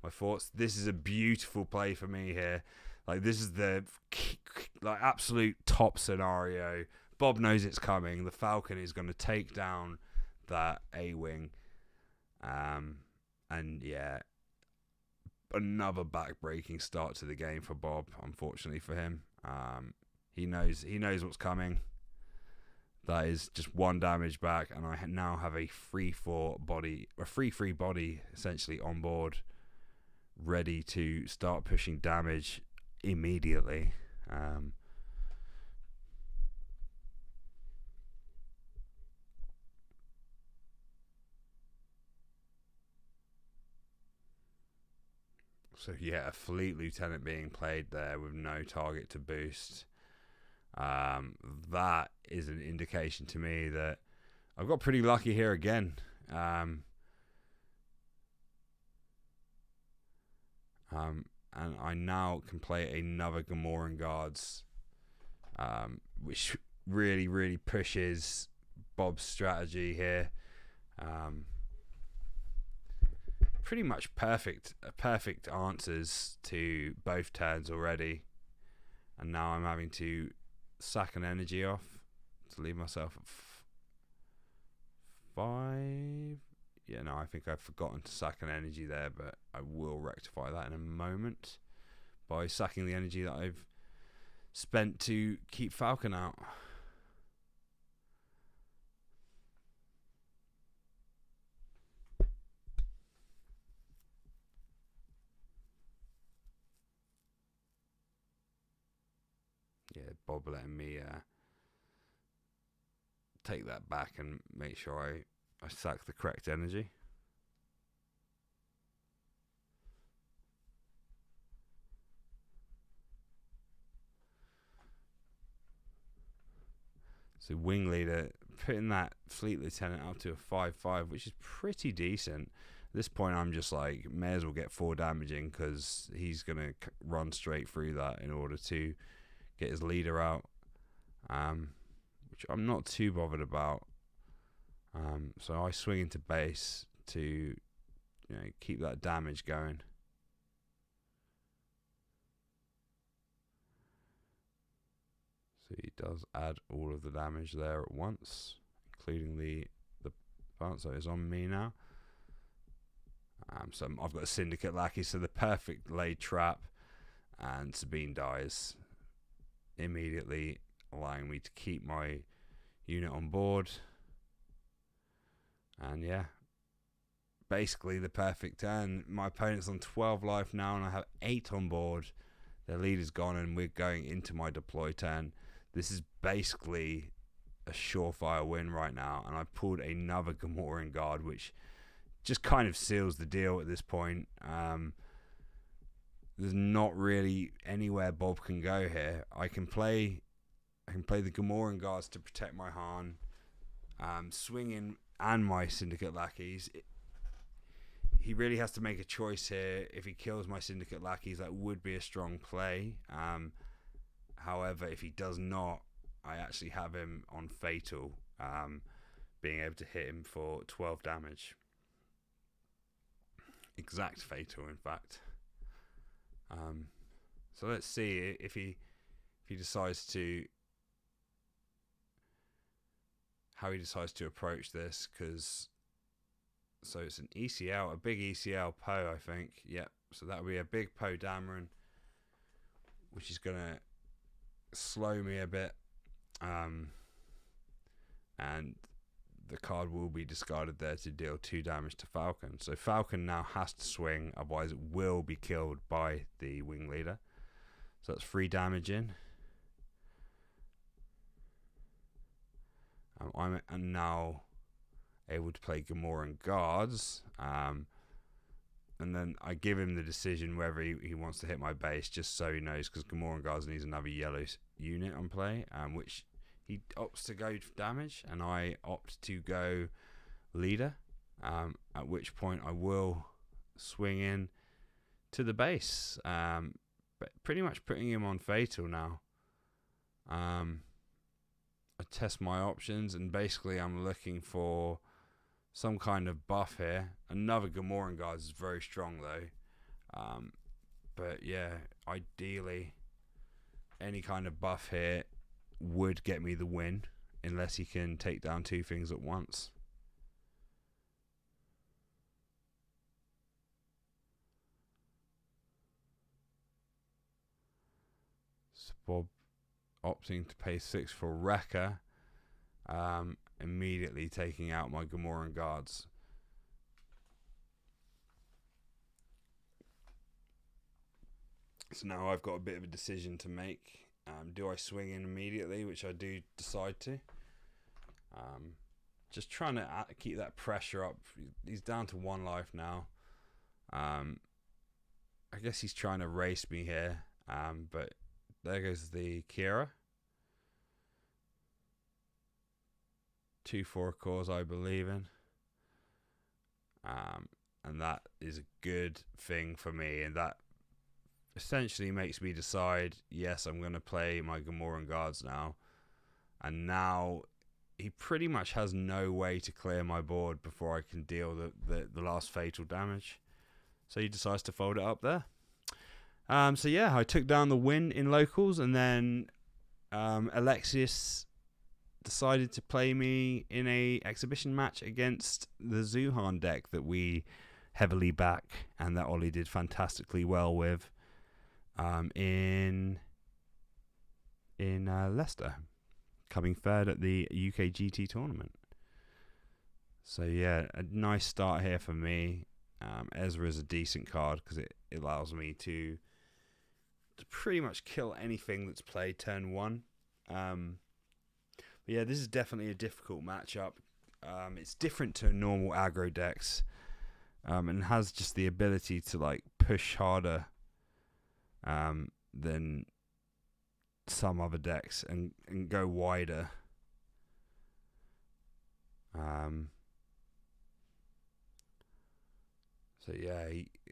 my thoughts. This is a beautiful play for me here. Like, this is the absolute top scenario. Bob knows it's coming. The Falcon is going to take down that A-wing, and yeah, another back-breaking start to the game for Bob. Unfortunately for him, he knows what's coming. That is just 1 damage back, and I now have a free free body essentially on board, ready to start pushing damage immediately. So yeah, a fleet lieutenant being played there with no target to boost. That is an indication to me that I've got pretty lucky here again. And I now can play another Gamoran Guards, which really pushes Bob's strategy here. Pretty much perfect answers to both turns already, and now I'm having to sack an energy off to leave myself at 5. Yeah, no, I think I've forgotten to sack an energy there, but I will rectify that in a moment by sacking the energy that I've spent to keep Falcon out. Yeah, Bob letting me take that back and make sure I sack the correct energy. So Wing Leader putting that Fleet Lieutenant up to a 5/5, which is pretty decent. At this point, I'm just like, may as well get 4 damaging, because he's going to run straight through that in order to get his leader out, which I'm not too bothered about. So I swing into base to keep that damage going. So he does add all of the damage there at once, including the part. So it's on me now. So I've got a Syndicate Lackey, so the perfect laid trap, and Sabine dies immediately, allowing me to keep my unit on board. And yeah, basically the perfect turn. My opponent's on 12 life now, and I have 8 on board. Their leader's gone, and we're going into my deploy turn. This is basically a surefire win right now, and I've pulled another Gamoran Guard, which just kind of seals the deal at this point. There's not really anywhere Bob can go here. I can play the Gamoran Guards to protect my Han, swing in, and my Syndicate Lackeys. He really has to make a choice here. If he kills my Syndicate Lackeys, that would be a strong play. However, if he does not, I actually have him on Fatal, being able to hit him for 12 damage. Exact Fatal, in fact. So let's see if he decides to, how he decides to approach this, because so it's an ECL, a big ECL Poe, I think. Yep. So that would be a big Poe Dameron, which is gonna slow me a bit, and the card will be discarded there to deal 2 damage to Falcon. So Falcon now has to swing, otherwise it will be killed by the Wing Leader. So that's 3 damage in. I'm now able to play Gamoran Guards, and then I give him the decision whether he wants to hit my base, just so he knows, because Gamoran Guards needs another yellow unit on play, which he opts to go for damage, and I opt to go leader, at which point I will swing in to the base, but pretty much putting him on Fatal now. I test my options, and basically I'm looking for some kind of buff here. Another Gamoran Guards is very strong though, but yeah, ideally any kind of buff here would get me the win, unless he can take down 2 things at once. So Bob opting to pay 6 for Wrecker. immediately taking out my Gamoran guards. So now I've got a bit of a decision to make. Do I swing in immediately, which I do decide to. Just trying to keep that pressure up. He's down to 1 life now. I guess he's trying to race me here. But there goes the Kira. 2-4 cores I believe in. And that is a good thing for me. And that essentially makes me decide, yes, I'm going to play my Gamoran guards now. And now he pretty much has no way to clear my board before I can deal the last fatal damage. So he decides to fold it up there. So yeah, I took down the win in locals, and then Alexius decided to play me in a exhibition match against the Zuhan deck that we heavily back and that Ollie did fantastically well with in Leicester, coming third at the UK GT tournament. So yeah, a nice start here for me. Ezra is a decent card because it allows me to pretty much kill anything that's played turn 1. But yeah, this is definitely a difficult matchup. It's different to normal aggro decks, and has just the ability to like push harder than some other decks and go wider. So yeah,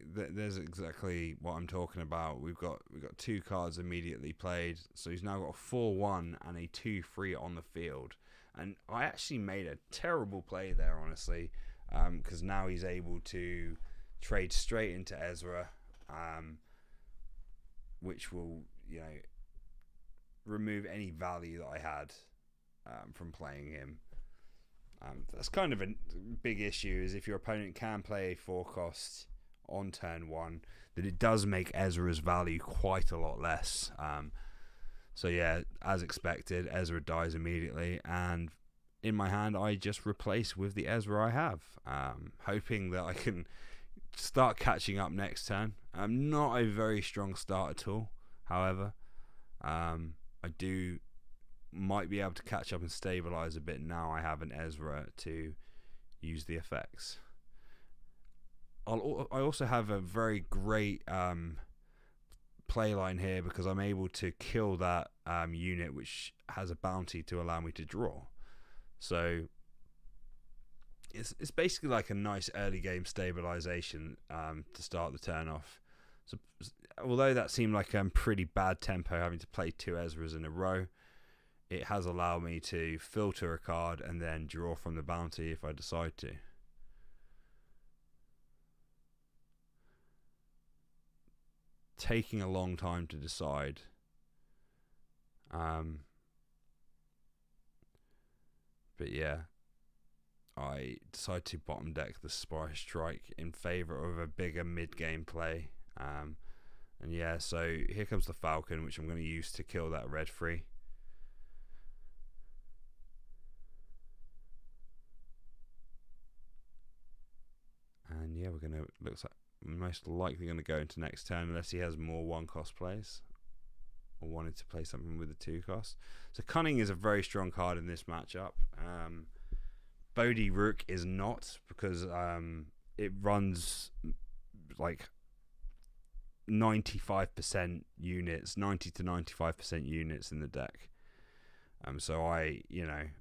there's exactly what I'm talking about. We've got 2 cards immediately played, so he's now got a 4-1 and a 2-3 on the field. And I actually made a terrible play there, honestly, because now he's able to trade straight into Ezra, which will, remove any value that I had from playing him. That's kind of a big issue, is if your opponent can play a 4-cost on turn 1, that it does make Ezra's value quite a lot less. So yeah, as expected, Ezra dies immediately, and in my hand I just replace with the Ezra I have, hoping that I can start catching up next turn. Not a very strong start at all, however. I might be able to catch up and stabilize a bit now I have an Ezra to use the effects. I also have a very great play line here because I'm able to kill that unit which has a bounty to allow me to draw. So it's basically like a nice early game stabilization to start the turn off. So although that seemed like a pretty bad tempo having to play 2 Ezras in a row, it has allowed me to filter a card and then draw from the bounty if I decide to. Taking a long time to decide. But yeah, I decided to bottom deck the Spire Strike in favour of a bigger mid-game play. And yeah, so here comes the Falcon, which I'm going to use to kill that red free. And yeah, looks like most likely going to go into next turn unless he has more 1-cost plays or wanted to play something with a 2-cost. So Cunning is a very strong card in this matchup. Bodhi Rook is not, because it runs like 95% units, 90 to 95% units in the deck. So I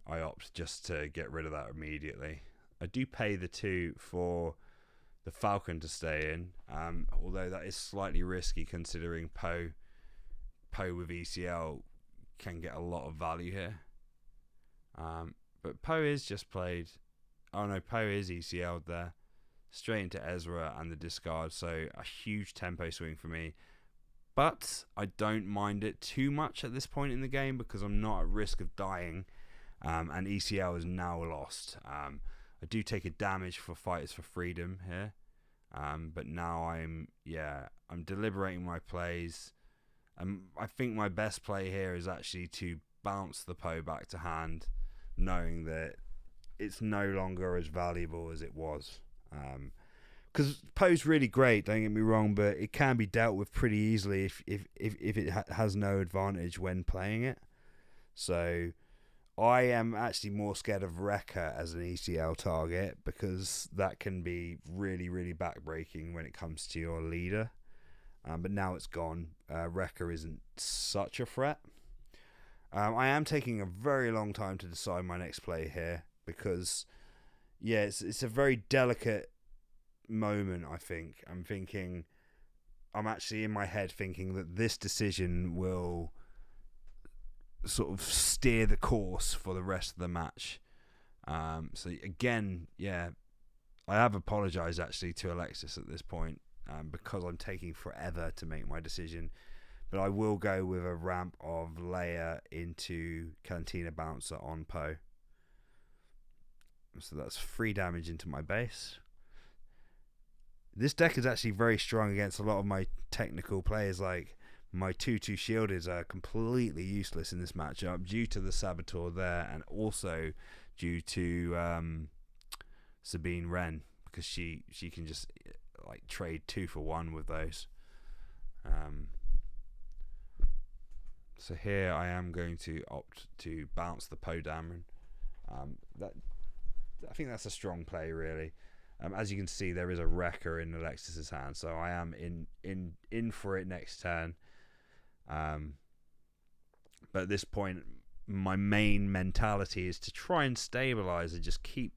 opt just to get rid of that immediately. I do pay the 2 for the Falcon to stay in, although that is slightly risky considering Poe with ECL can get a lot of value here. But Poe is just played. Oh no, Poe is ECL'd there. Straight into Ezra and the discard, so a huge tempo swing for me. But I don't mind it too much at this point in the game because I'm not at risk of dying, and ECL is now lost. I do take a damage for Fighters for Freedom here, but now I'm deliberating my plays. I think my best play here is actually to bounce the Poe back to hand, knowing that it's no longer as valuable as it was. Because Poe's really great, don't get me wrong, but it can be dealt with pretty easily if it has no advantage when playing it. So I am actually more scared of Wrecker as an ECL target, because that can be really, really backbreaking when it comes to your leader. But now it's gone. Wrecker isn't such a threat. I am taking a very long time to decide my next play here, because, yeah, it's a very delicate moment, I think. I'm actually in my head thinking that this decision will sort of steer the course for the rest of the match. So again, yeah, I have apologized actually to Alexis at this point, because I'm taking forever to make my decision. But I will go with a ramp of Leia into Cantina Bouncer on Poe. So that's 3 damage into my base. This deck is actually very strong against a lot of my technical players. Like, my 2/2 shielders are completely useless in this matchup due to the Saboteur there, and also due to Sabine Wren, because she can just like trade 2 for 1 with those. So here I am going to opt to bounce the Poe Dameron. I think that's a strong play, really. As you can see, there is a Wrecker in Alexis's hand, so I am in for it next turn. But at this point, my main mentality is to try and stabilize and just keep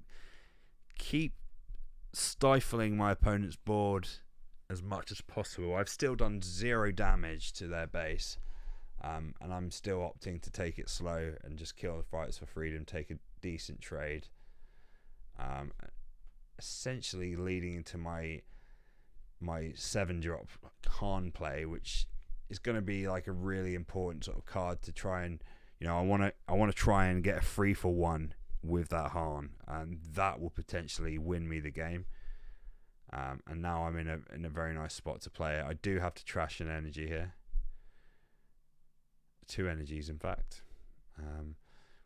stifling my opponent's board as much as possible. I've still done 0 damage to their base, and I'm still opting to take it slow and just kill the Fighters for Freedom, take a decent trade, essentially leading into my 7-drop Han play, which is going to be like a really important sort of card to try and, I want to try and get a 3 for 1 with that Han, and that will potentially win me the game. And now I'm in a very nice spot to play it. I do have to trash an energy here, 2 energies in fact,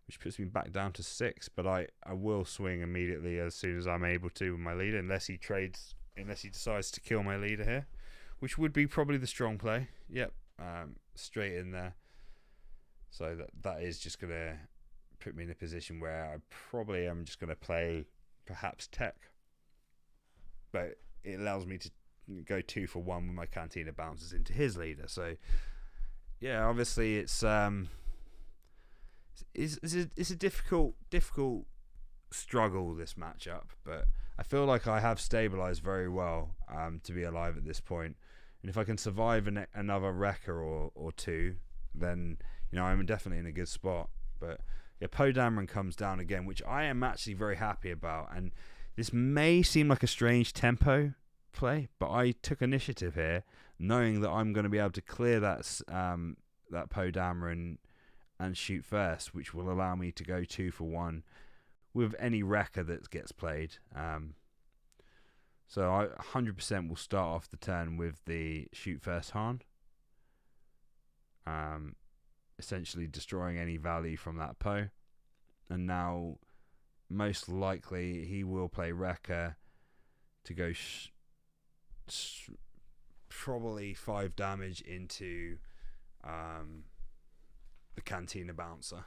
which puts me back down to 6. But I will swing immediately as soon as I'm able to with my leader, unless he decides to kill my leader here, which would be probably the strong play. Yep, straight in there. So that is just going to put me in a position where I probably am just going to play perhaps Tech. But it allows me to go 2 for 1 with my Cantina bounces into his leader. So, yeah, obviously it's a difficult struggle, this matchup. But I feel like I have stabilized very well to be alive at this point. And if I can survive another Wrecker or 2, then I'm definitely in a good spot. But yeah, Poe Dameron comes down again, which I am actually very happy about. And this may seem like a strange tempo play, but I took initiative here, knowing that I'm going to be able to clear that Poe Dameron and shoot first, which will allow me to go 2 for 1 with any Wrecker that gets played. So I 100% will start off the turn with the shoot first Han, essentially destroying any value from that Poe. And now, most likely, he will play Wrecker to go probably 5 damage into the Cantina Bouncer.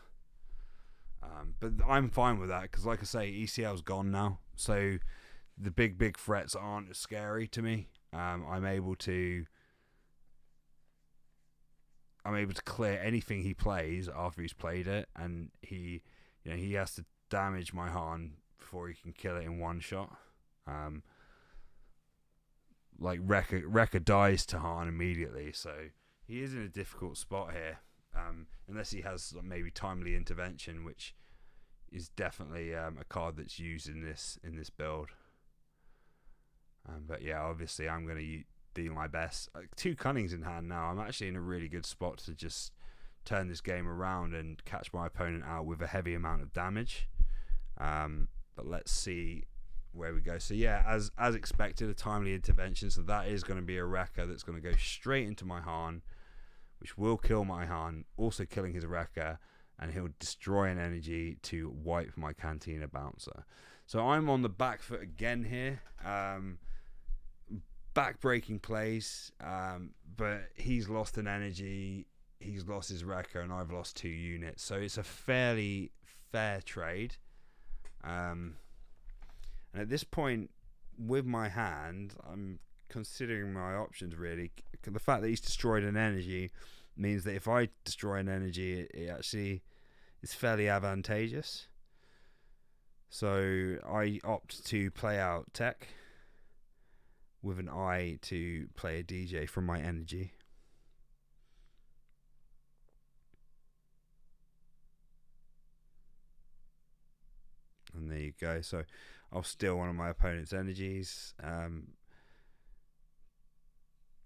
But I'm fine with that, because like I say, ECL's gone now, so the big threats aren't as scary to me. I'm able to clear anything he plays after he's played it, and he has to damage my Han before he can kill it in one shot. Like Wrecker dies to Han immediately, so he is in a difficult spot here. Unless he has maybe timely intervention, which is definitely a card that's used in this build. But yeah, obviously I'm going to do my best. 2 Cunnings in hand now. I'm actually in a really good spot to just turn this game around and catch my opponent out with a heavy amount of damage. But let's see where we go. So yeah, as expected, a timely intervention. So that is going to be a Wrecker that's going to go straight into my Han, which will kill my Han, also killing his Wrecker. and he'll destroy an energy to wipe my Cantina Bouncer. So I'm on the back foot again here. Back-breaking plays, but he's lost an energy, he's lost his wrecker, and I've lost 2 units. So it's a fairly fair trade. And at this point, with my hand, I'm considering my options, really. The fact that he's destroyed an energy means that if I destroy an energy, it actually is fairly advantageous. So I opt to play out tech with an eye to play a DJ from my energy. And there you go. So I'll steal one of my opponent's energies.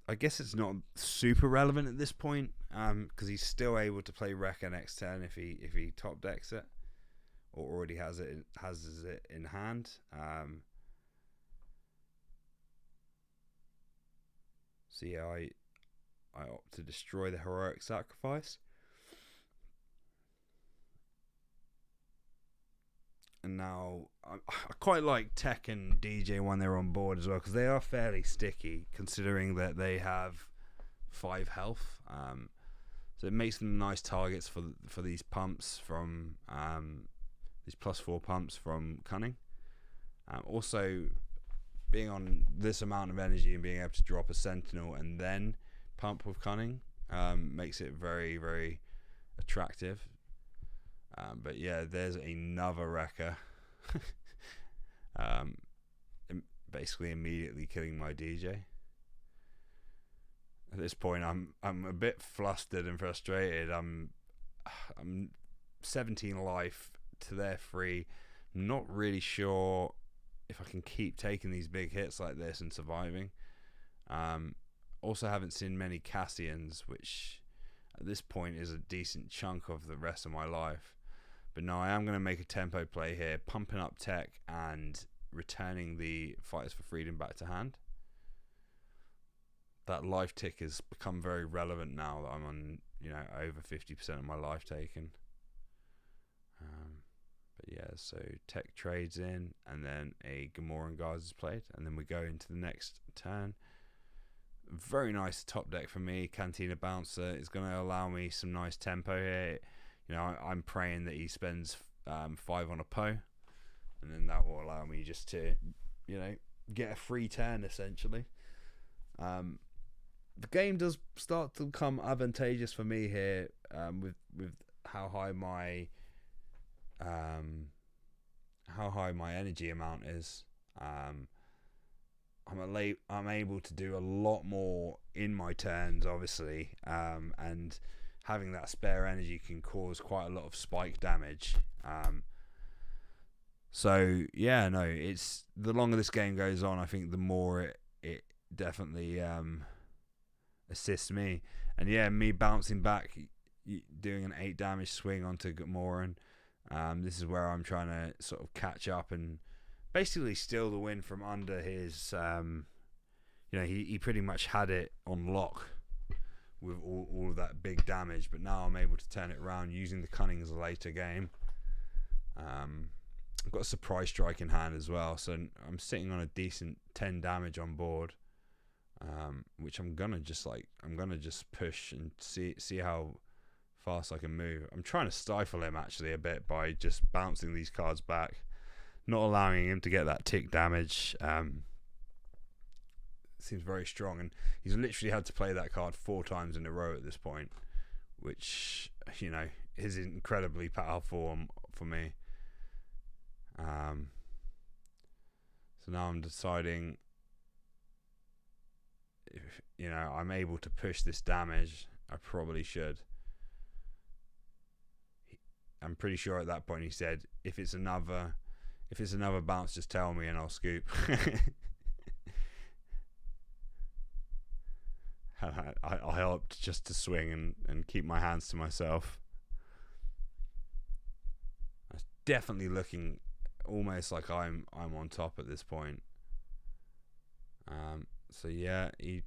I guess it's not super relevant at this point, because he's still able to play Wrecker next turn if he top decks it or already has it in hand. So yeah, I opt to destroy the Heroic Sacrifice. And now I quite like Tech and DJ when they're on board as well, because they are fairly sticky considering that they have 5 health. So it makes them nice targets for these pumps from these +4 pumps from Cunning. Also, being on this amount of energy and being able to drop a Sentinel and then pump with Cunning makes it very, very attractive. But yeah, there's another wrecker. Basically immediately killing my DJ. At this point, I'm a bit flustered and frustrated. I'm 17 life to their 3. Not really sure if I can keep taking these big hits like this and surviving. Also haven't seen many Cassians, which at this point is a decent chunk of the rest of my life. But no, I am going to make a tempo play here, pumping up tech and returning the Fighters for Freedom back to hand. That life tick has become very relevant now that I'm on, over 50% of my life taken. But yeah, so tech trades in, and then a Gamoran Guards is played, and then we go into the next turn. Very nice top deck for me. Cantina Bouncer is going to allow me some nice tempo here. I'm praying that he spends 5 on a Poe, and then that will allow me just to, get a free turn essentially. The game does start to become advantageous for me here, with how high my energy amount is. I'm able to do a lot more in my turns, obviously, and having that spare energy can cause quite a lot of spike damage. So yeah, no, it's the longer this game goes on, I think the more it definitely assists me. And yeah, me bouncing back, doing an 8 damage swing onto Gamoran. This is where I'm trying to sort of catch up and basically steal the win from under his. He pretty much had it on lock with all of that big damage, but now I'm able to turn it around using the Cunning as a later game. I've got a surprise strike in hand as well, so I'm sitting on a decent 10 damage on board, which I'm gonna just push and see how fast I can move. I'm trying to stifle him actually a bit by just bouncing these cards back, not allowing him to get that tick damage. Seems very strong, and he's literally had to play that card 4 times in a row at this point, which is incredibly powerful for me. So now I'm deciding if I'm able to push this damage. I probably should. I'm pretty sure at that point he said, if it's another bounce, just tell me and I'll scoop. I opt just to swing and keep my hands to myself. It's definitely looking almost like I'm on top at this point. So yeah, he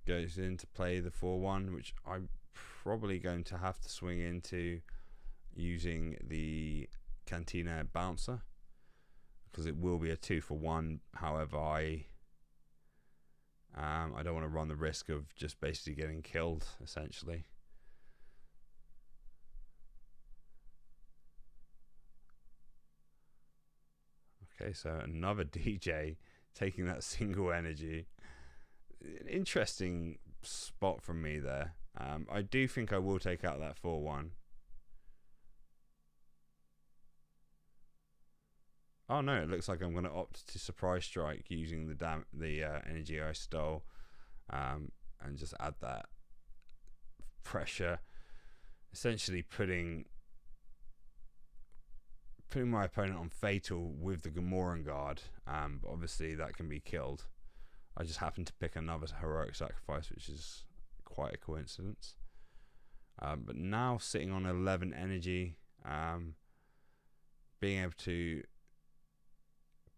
goes in to play the 4-1, which I'm probably going to have to swing into using the Cantina Bouncer, because it will be a 2-for-1. However, I don't want to run the risk of just basically getting killed, essentially. Okay, so another DJ taking that single energy. Interesting spot from me there. I do think I will take out that 4-1. Oh no, it looks like I'm going to opt to surprise strike using the energy I stole, and just add that pressure, essentially putting my opponent on fatal with the Gamoran guard. But obviously that can be killed. I just happened to pick another heroic sacrifice, which is quite a coincidence. But now sitting on 11 energy, being able to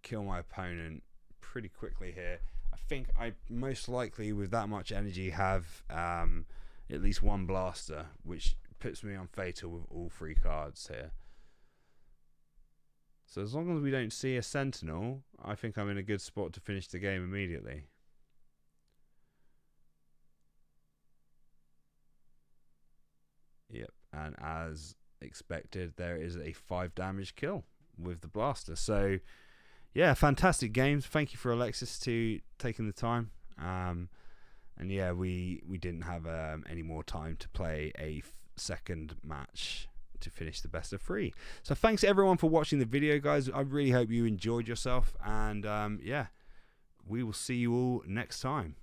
kill my opponent pretty quickly here. I think I most likely, with that much energy, have at least one blaster, which puts me on fatal with all 3 cards here. So as long as we don't see a sentinel, I think I'm in a good spot to finish the game immediately. Yep, and as expected, there is a 5 damage kill with the blaster. So yeah, fantastic games. Thank you for Alexis to taking the time. And yeah, we didn't have any more time to play a second match to finish the best of 3. So thanks everyone for watching the video, guys. I really hope you enjoyed yourself, and yeah, we will see you all next time.